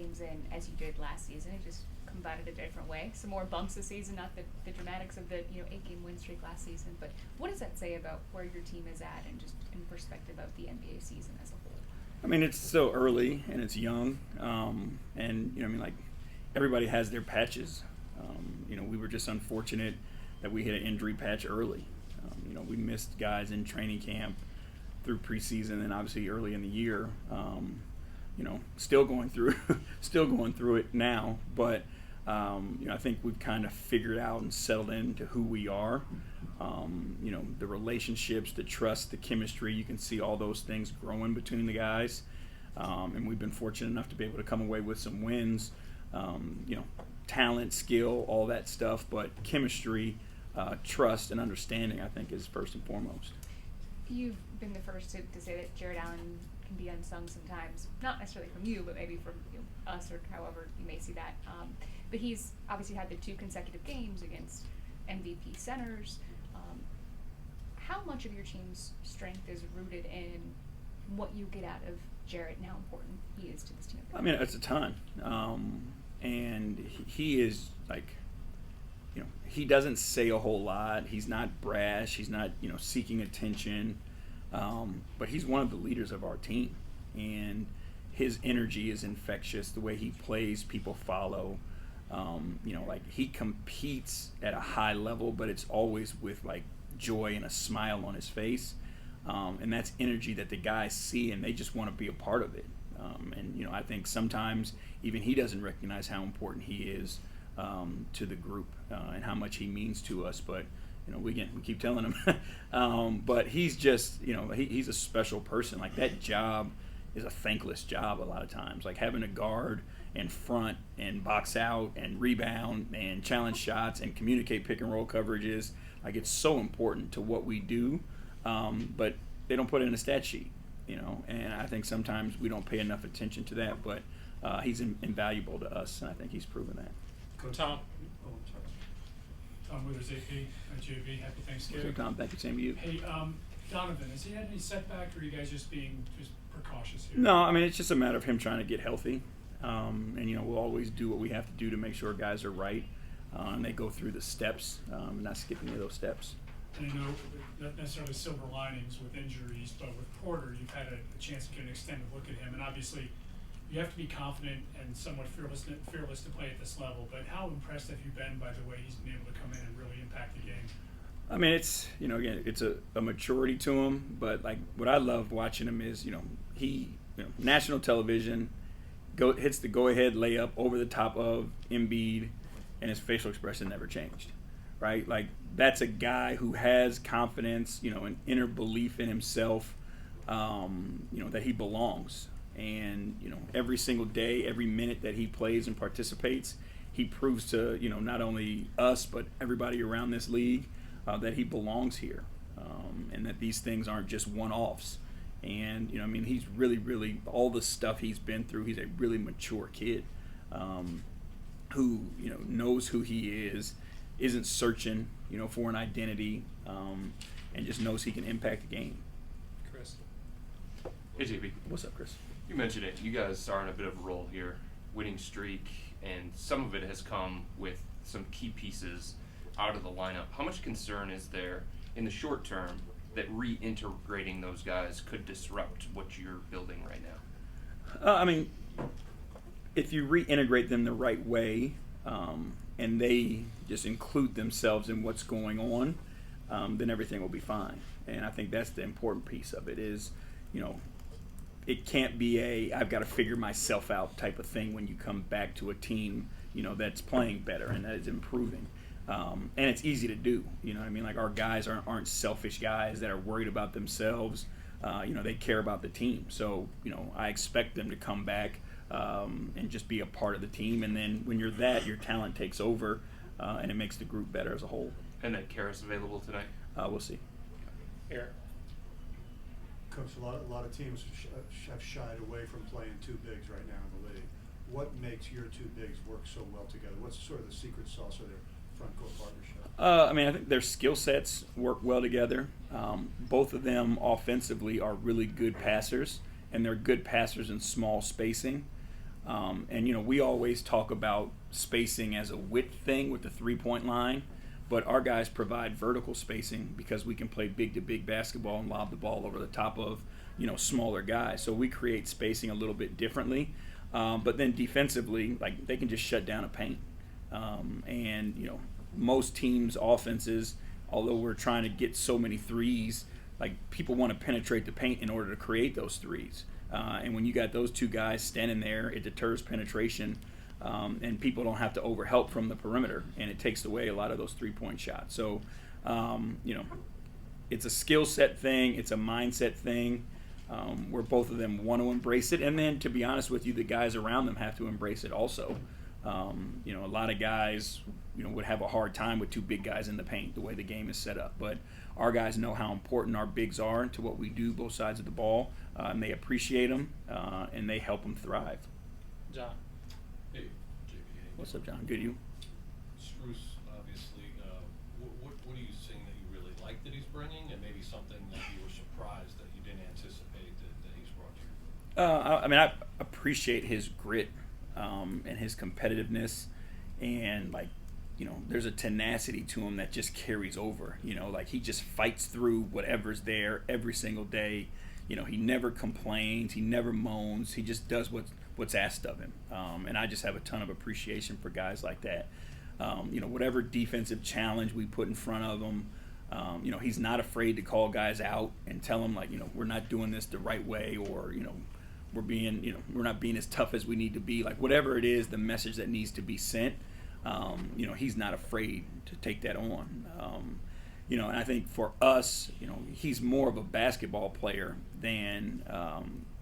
games in as you did last season. It just comes out in a different way. Some more bumps this season, not the dramatics of the 8-game win streak last season. But what does that say about where your team is at and just in perspective of the NBA season as a whole? I mean, it's so early and it's young, and like everybody has their patches. We were just unfortunate that we hit an injury patch early. We missed guys in training camp through preseason and obviously early in the year. Still going through it now, but I think we've kind of figured out and settled into who we are. The relationships, the trust, the chemistry, you can see all those things growing between the guys. And we've been fortunate enough to be able to come away with some wins, talent, skill, all that stuff, but chemistry, trust, and understanding, I think, is first and foremost. You've been the first to say that Jared Allen can be unsung sometimes, not necessarily from you, but maybe from us or however you may see that. But he's obviously had the 2 consecutive games against MVP centers. How much of your team's strength is rooted in what you get out of Jared and how important he is to this team? I mean, it's a ton. And he is he doesn't say a whole lot. He's not brash. He's not, seeking attention. But he's one of the leaders of our team. And his energy is infectious. The way he plays, people follow. He competes at a high level, but it's always with, joy and a smile on his face. And that's energy that the guys see, and they just want to be a part of it. I think sometimes even he doesn't recognize how important he is to the group and how much he means to us. But we keep telling him. But he's just he's a special person. That job is a thankless job a lot of times. Having a guard and front and box out and rebound and challenge shots and communicate pick and roll coverages. It's so important to what we do, but they don't put it in a stat sheet. And I think sometimes we don't pay enough attention to that, but he's invaluable to us, and I think he's proven that. Coach Tom. Tom Withers, AP, JV, happy Thanksgiving. So, Tom, thank you, same to you. Hey, Donovan, has he had any setback, or are you guys just being precautious here? No, I mean, it's just a matter of him trying to get healthy. And, we'll always do what we have to do to make sure guys are right, and they go through the steps, not skip any of those steps. And I know not necessarily silver linings with injuries, but with Porter, you've had a chance to get an extended look at him. And obviously, you have to be confident and somewhat fearless to play at this level. But how impressed have you been by the way he's been able to come in and really impact the game? I mean, it's, again, it's a maturity to him. But, what I love watching him is, he, national television, hits the go-ahead layup over the top of Embiid, and his facial expression never changed. Right? That's a guy who has confidence, an inner belief in himself, that he belongs. And, every single day, every minute that he plays and participates, he proves to, not only us, but everybody around this league that he belongs here. And that these things aren't just one-offs. And, he's really, really, all the stuff he's been through, he's a really mature kid who, knows who he is, isn't searching, for an identity, and just knows he can impact the game. Chris. Hey, JB. What's up, Chris? You mentioned it. You guys are on a bit of a roll here, winning streak, and some of it has come with some key pieces out of the lineup. How much concern is there in the short term that reintegrating those guys could disrupt what you're building right now? I mean, if you reintegrate them the right way, and they just include themselves in what's going on, then everything will be fine. And I think that's the important piece of it is, it can't be I've got to figure myself out type of thing when you come back to a team, that's playing better and that is improving. And it's easy to do, our guys aren't selfish guys that are worried about themselves. They care about the team. So, I expect them to come back and just be a part of the team. And then when you're your talent takes over, and it makes the group better as a whole. And that Karras available tonight? We'll see. Eric. Coach, a lot of teams have shied away from playing 2 bigs right now in the league. What makes your 2 bigs work so well together? What's sort of the secret sauce of their front court partnership? I think their skill sets work well together. Both of them offensively are really good passers, and they're good passers in small spacing. And, we always talk about spacing as a width thing with the 3-point line, but our guys provide vertical spacing because we can play big-to-big basketball and lob the ball over the top of, smaller guys. So we create spacing a little bit differently. But then defensively, like, they can just shut down a paint. And, most teams' offenses, although we're trying to get so many threes, like, people want to penetrate the paint in order to create those threes. And when you got those two guys standing there, it deters penetration, and people don't have to overhelp from the perimeter, and it takes away a lot of those 3-point shots. So, it's a skill set thing, it's a mindset thing, where both of them want to embrace it. And then, to be honest with you, the guys around them have to embrace it also. A lot of guys, would have a hard time with two big guys in the paint, the way the game is set up. But our guys know how important our bigs are to what we do, both sides of the ball, and they appreciate them, and they help them thrive. John. Hey, JB. What's up, John? Good, you? Spruce, obviously. What are you seeing that you really like that he's bringing, and maybe something that you were surprised that you didn't anticipate that he's brought to you? I appreciate his grit, and his competitiveness, and, like, there's a tenacity to him that just carries over. Like, he just fights through whatever's there every single day. He never complains, he never moans, he just does what's asked of him. And I just have a ton of appreciation for guys like that. Whatever defensive challenge we put in front of him, he's not afraid to call guys out and tell them, like, we're not doing this the right way, or, we're not being as tough as we need to be. Like, whatever it is, the message that needs to be sent, he's not afraid to take that on. And I think for us, he's more of a basketball player than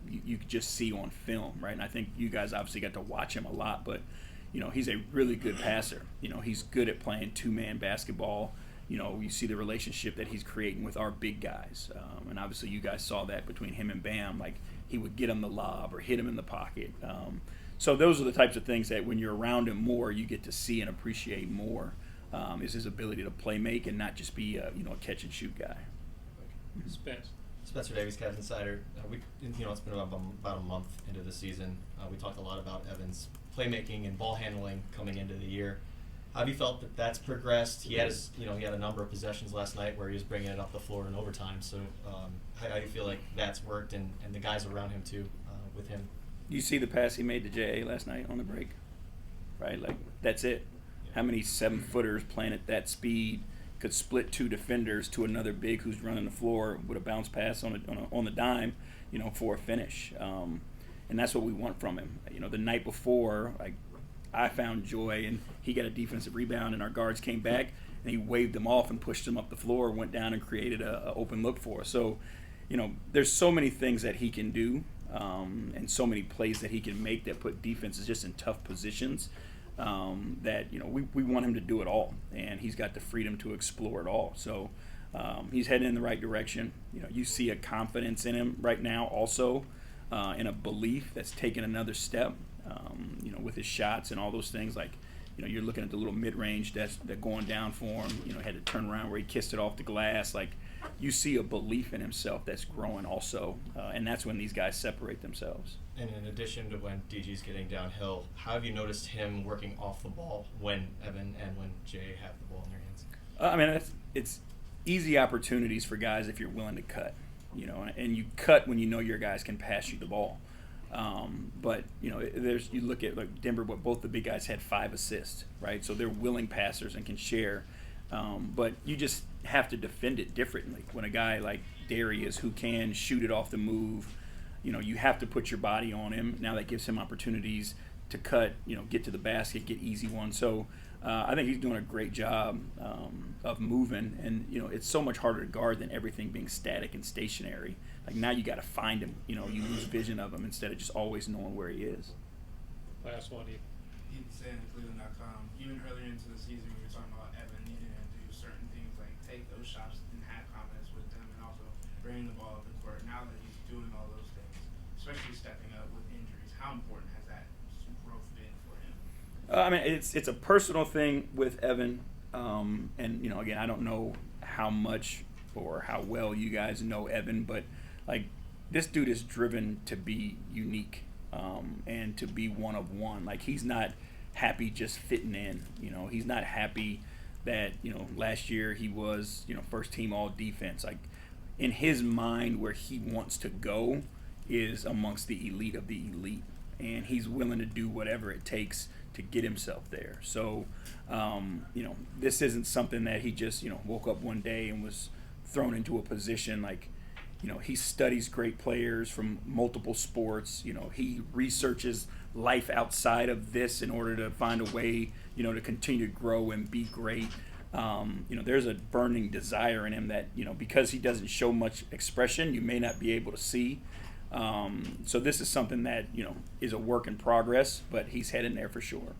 you could just see on film, right? And I think you guys obviously got to watch him a lot, but, he's a really good passer. He's good at playing two-man basketball. You see the relationship that he's creating with our big guys. And obviously you guys saw that between him and Bam. Like, he would get him the lob or hit him in the pocket. So those are the types of things that when you're around him more, you get to see and appreciate more, is his ability to play make and not just be a catch and shoot guy. Spence. Spencer Davies, Cavs Insider. It's been about a month into the season. We talked a lot about Evan's playmaking and ball handling coming into the year. How have you felt that that's progressed? He had he had a number of possessions last night where he was bringing it up the floor in overtime. So how do you feel like that's worked, and the guys around him too, with him? You see the pass he made to J.A. last night on the break, right? Like, that's it. How many 7-footers playing at that speed could split two defenders to another big who's running the floor with a bounce pass on the dime, for a finish. And that's what we want from him. The night before, like, I found joy, and he got a defensive rebound, and our guards came back, and he waved them off and pushed them up the floor, went down and created a open look for us. So, there's so many things that he can do, and so many plays that he can make that put defenses just in tough positions, that we want him to do it all, and he's got the freedom to explore it all. So he's heading in the right direction. You see a confidence in him right now also, and a belief that's taken another step, with his shots and all those things. Like, you're looking at the little mid-range that's going down for him. Had to turn around where he kissed it off the glass. Like, you see a belief in himself that's growing also, and that's when these guys separate themselves. And in addition to when DG's getting downhill, how have you noticed him working off the ball when Evan and when Jay have the ball in their hands? It's easy opportunities for guys if you're willing to cut, and you cut when your guys can pass you the ball. But you look at, like, Denver, but both the big guys had 5 assists, right? So they're willing passers and can share. But you just have to defend it differently. When a guy like Darius, who can shoot it off the move, you have to put your body on him. Now that gives him opportunities to cut, get to the basket, get easy ones. So I think he's doing a great job of moving. And, it's so much harder to guard than everything being static and stationary. Like, now you got to find him. You lose vision of him instead of just always knowing where he is. Last one. He'd saying at Cleveland.com, even earlier into the season, we were talking about Evan needing to do certain things like take those shots and have confidence with them, and also bringing the ball up the court. Now that he's doing all those things, especially stepping up with injuries, how important has that growth been for him? It's a personal thing with Evan, and again, I don't know how much or how well you guys know Evan, but, like, this dude is driven to be unique. and to be one of one. Like, he's not happy just fitting in. You know, he's not happy that, you know, last year he was, you know, first team all defense. Like, in his mind, where he wants to go is amongst the elite of the elite, and he's willing to do whatever it takes to get himself there. So, you know, this isn't something that he just, you know, woke up one day and was thrown into a position. Like, you know, he studies great players from multiple sports. You know, he researches life outside of this in order to find a way, you know, to continue to grow and be great. You know, there's a burning desire in him that, you know, because he doesn't show much expression, you may not be able to see. So this is something that, you know, is a work in progress, but he's heading there for sure.